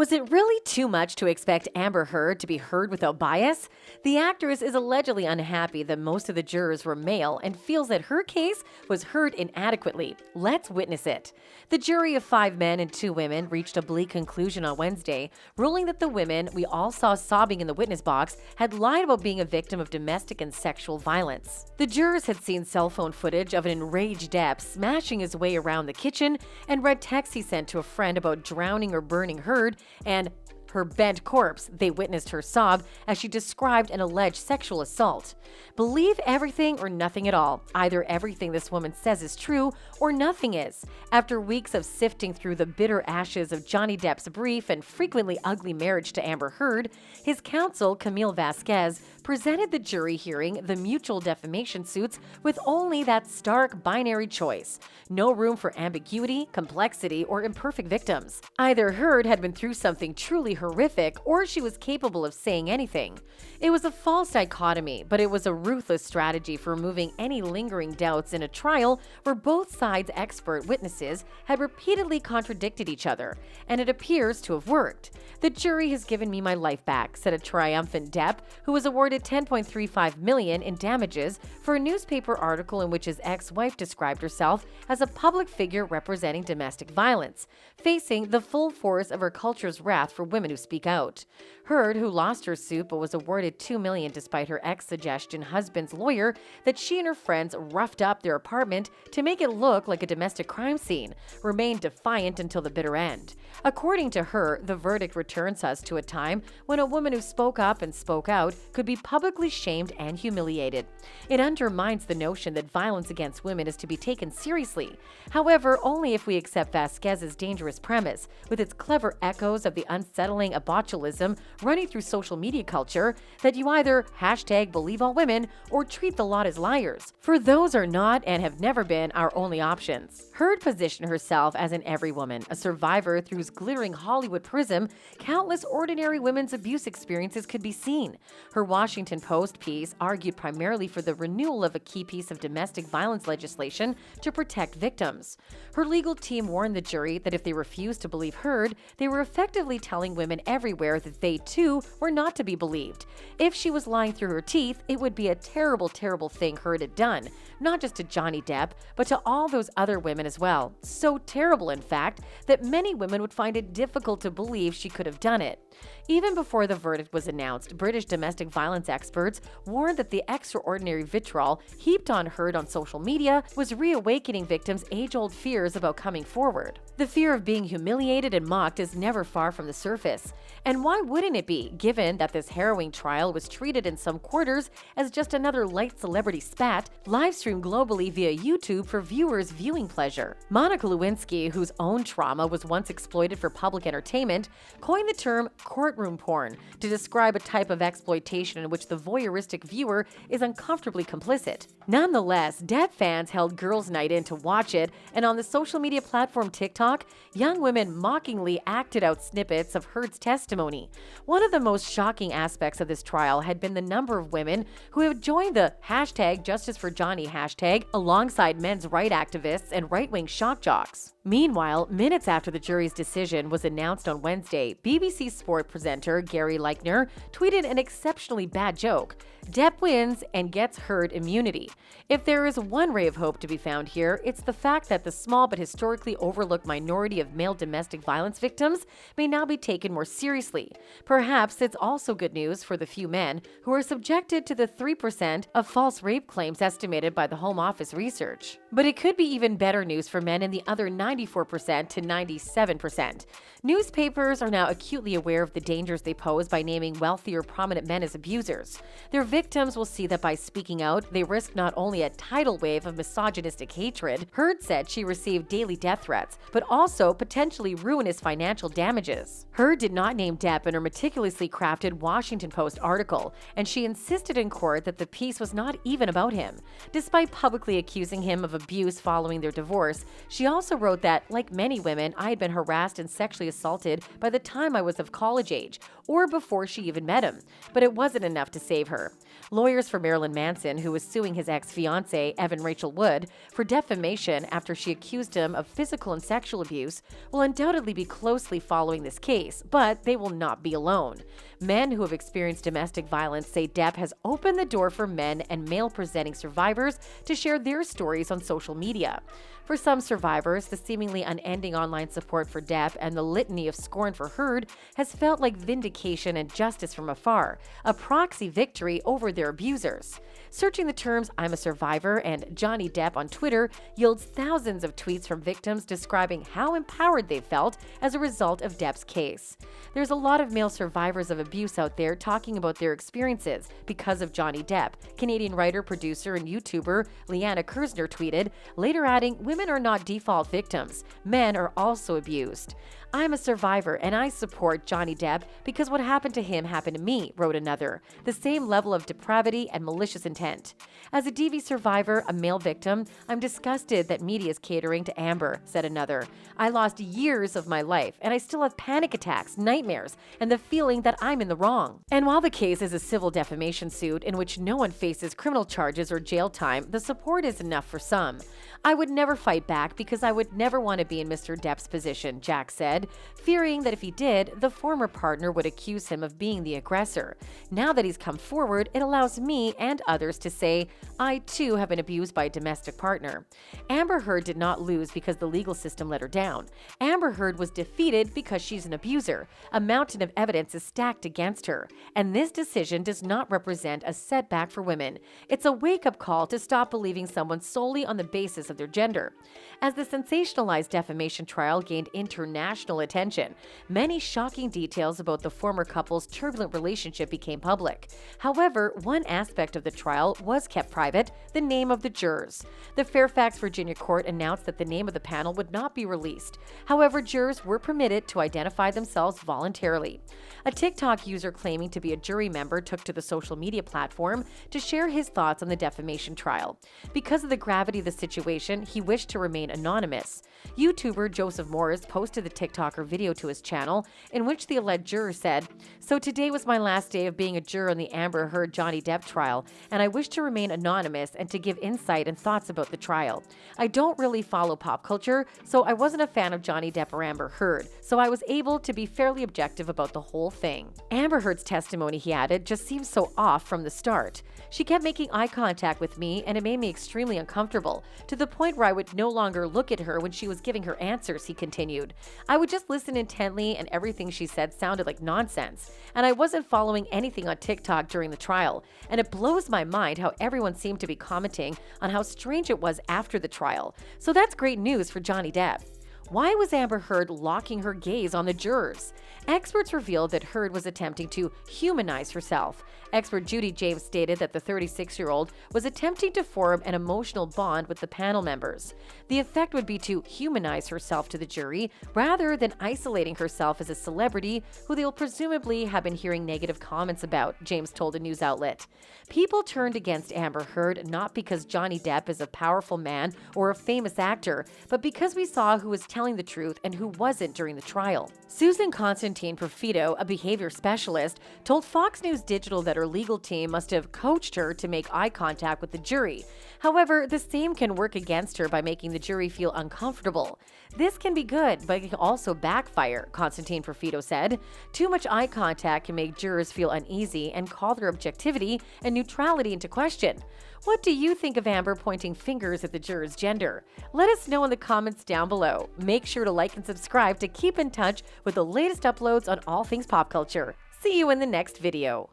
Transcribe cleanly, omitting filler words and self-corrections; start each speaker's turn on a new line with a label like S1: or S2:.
S1: Was it really too much to expect Amber Heard to be heard without bias? The actress is allegedly unhappy that most of the jurors were male and feels that her case was heard inadequately. Let's witness it. The jury of 5 men and 2 women reached a bleak conclusion on Wednesday, ruling that the women we all saw sobbing in the witness box had lied about being a victim of domestic and sexual violence. The jurors had seen cell phone footage of an enraged Depp smashing his way around the kitchen and read texts he sent to a friend about drowning or burning Heard and her bent corpse. They witnessed her sob as she described an alleged sexual assault. Believe everything or nothing at all. Either everything this woman says is true or nothing is. After weeks of sifting through the bitter ashes of Johnny Depp's brief and frequently ugly marriage to Amber Heard, his counsel, Camille Vasquez, presented the jury hearing the mutual defamation suits with only that stark binary choice. No room for ambiguity, complexity, or imperfect victims. Either Heard had been through something truly horrific or she was capable of saying anything. It was a false dichotomy, but it was a ruthless strategy for removing any lingering doubts in a trial where both sides' expert witnesses had repeatedly contradicted each other, and it appears to have worked. The jury has given me my life back, said a triumphant Depp, who was awarded $10.35 million in damages for a newspaper article in which his ex-wife described herself as a public figure representing domestic violence, facing the full force of her culture's wrath for women who speak out. Heard, who lost her suit but was awarded $2 million despite her ex-suggestion husband's lawyer that she and her friends roughed up their apartment to make it look like a domestic crime scene, remained defiant until the bitter end. According to her, the verdict returns us to a time when a woman who spoke up and spoke out could be publicly shamed and humiliated. It undermines the notion that violence against women is to be taken seriously. However, only if we accept Vasquez's dangerous premise, with its clever echoes of the unsettling botulism running through social media culture, that you either #believe all women or treat the lot as liars. For those are not and have never been our only options. Heard positioned herself as an every woman, a survivor through whose glittering Hollywood prism countless ordinary women's abuse experiences could be seen. Her Washington Post piece argued primarily for the renewal of a key piece of domestic violence legislation to protect victims. Her legal team warned the jury that if they refused to believe Heard, they were effectively telling women everywhere that they too were not to be believed. If she was lying through her teeth, it would be a terrible, terrible thing Heard had done, not just to Johnny Depp, but to all those other women as well. So terrible, in fact, that many women would find it difficult to believe she could have done it. Even before the verdict was announced, British domestic violence experts warned that the extraordinary vitriol heaped on Heard on social media was reawakening victims' age-old fears about coming forward. The fear of being humiliated and mocked is never far from the surface. And why wouldn't it be, given that this harrowing trial was treated in some quarters as just another light celebrity spat, live-streamed globally via YouTube for viewers' viewing pleasure? Monica Lewinsky, whose own trauma was once exploited for public entertainment, coined the term courtroom porn to describe a type of exploitation in which the voyeuristic viewer is uncomfortably complicit. Nonetheless, Depp fans held girls' night in to watch it, and on the social media platform TikTok, young women mockingly acted out snippets of Heard's testimony. One of the most shocking aspects of this trial had been the number of women who have joined the #JusticeForJohnny hashtag alongside men's rights activists and right-wing shock jocks. Meanwhile, minutes after the jury's decision was announced on Wednesday, BBC Sport presenter Gary Leichner tweeted an exceptionally bad joke. Depp wins and gets Heard immunity. If there is one ray of hope to be found here, it's the fact that the small but historically overlooked minority of male domestic violence victims may now be taken more seriously. Perhaps it's also good news for the few men who are subjected to the 3% of false rape claims estimated by the Home Office research. But it could be even better news for men in the other 94% to 97%. Newspapers are now acutely aware of the dangers they pose by naming wealthy or prominent men as abusers. Their victims will see that by speaking out, they risk not only a tidal wave of misogynistic hatred. Heard said she received daily death threats, but also potentially ruinous financial damages. Heard did not name Depp in her meticulously crafted Washington Post article, and she insisted in court that the piece was not even about him. Despite publicly accusing him of abuse following their divorce, she also wrote wrote that, like many women, I had been harassed and sexually assaulted by the time I was of college age, or before she even met him, but it wasn't enough to save her. Lawyers for Marilyn Manson, who was suing his ex-fiancée, Evan Rachel Wood, for defamation after she accused him of physical and sexual abuse, will undoubtedly be closely following this case, but they will not be alone. Men who have experienced domestic violence say Depp has opened the door for men and male-presenting survivors to share their stories on social media. For some survivors, the seemingly unending online support for Depp and the litany of scorn for Heard has felt like vindication and justice from afar, a proxy victory over their abusers. Searching the terms "I'm a survivor" and Johnny Depp on Twitter yields thousands of tweets from victims describing how empowered they felt as a result of Depp's case. There's a lot of male survivors of abuse out there talking about their experiences because of Johnny Depp, Canadian writer, producer, and YouTuber Leanna Kersner tweeted, later adding, "Women are not default victims. Men are also abused. I'm a survivor and I support Johnny Depp because what happened to him happened to me," wrote another. The same level of depravity and malicious intent. "As a DV survivor, a male victim, I'm disgusted that media is catering to Amber," said another. "I lost years of my life and I still have panic attacks, nightmares, and the feeling that I'm in the wrong." And while the case is a civil defamation suit in which no one faces criminal charges or jail time, the support is enough for some. "I would never fight back because I would never want to be in Mr. Depp's position," Jack said, fearing that if he did, the former partner would accuse him of being the aggressor. "Now that he's come forward, it allows me and others to say, I too have been abused by a domestic partner." Amber Heard did not lose because the legal system let her down. Amber Heard was defeated because she's an abuser. A mountain of evidence is stacked against her. And this decision does not represent a setback for women. It's a wake-up call to stop believing someone solely on the basis of their gender. As the sensationalized defamation trial gained international attention, many shocking details about the former couple's turbulent relationship became public. However, one aspect of the trial was kept private: the name of the jurors. The Fairfax, Virginia court announced that the name of the panel would not be released. However, jurors were permitted to identify themselves voluntarily. A TikTok user claiming to be a jury member took to the social media platform to share his thoughts on the defamation trial. Because of the gravity of the situation, he wished to remain anonymous. YouTuber Joseph Morris posted the TikToker video to his channel, in which the alleged juror said, "So today was my last day of being a juror on the Amber Heard Johnny Depp trial, and I wish to remain anonymous and to give insight and thoughts about the trial. I don't really follow pop culture, so I wasn't a fan of Johnny Depp or Amber Heard, so I was able to be fairly objective about the whole thing." Amber Heard's testimony, he added, just seems so off from the start. "She kept making eye contact with me and it made me extremely uncomfortable, to the point where I would no longer look at her when she was giving her answers," he continued. "I would just listen intently and everything she said sounded like nonsense. And I wasn't following anything on TikTok during the trial. And it blows my mind how everyone seemed to be commenting on how strange it was after the trial. So that's great news for Johnny Depp." Why was Amber Heard locking her gaze on the jurors? Experts revealed that Heard was attempting to humanize herself. Expert Judy James stated that the 36-year-old was attempting to form an emotional bond with the panel members. The effect would be to humanize herself to the jury rather than isolating herself as a celebrity who they will presumably have been hearing negative comments about, James told a news outlet. People turned against Amber Heard not because Johnny Depp is a powerful man or a famous actor, but because we saw who was telling the truth and who wasn't during the trial. Susan Constantine Profito, a behavior specialist, told Fox News Digital that her legal team must have coached her to make eye contact with the jury. However, the same can work against her by making the jury feel uncomfortable. "This can be good, but it can also backfire," Constantine Profito said. "Too much eye contact can make jurors feel uneasy and call their objectivity and neutrality into question." What do you think of Amber pointing fingers at the jurors' gender? Let us know in the comments down below. Make sure to like and subscribe to keep in touch with the latest uploads on all things pop culture. See you in the next video.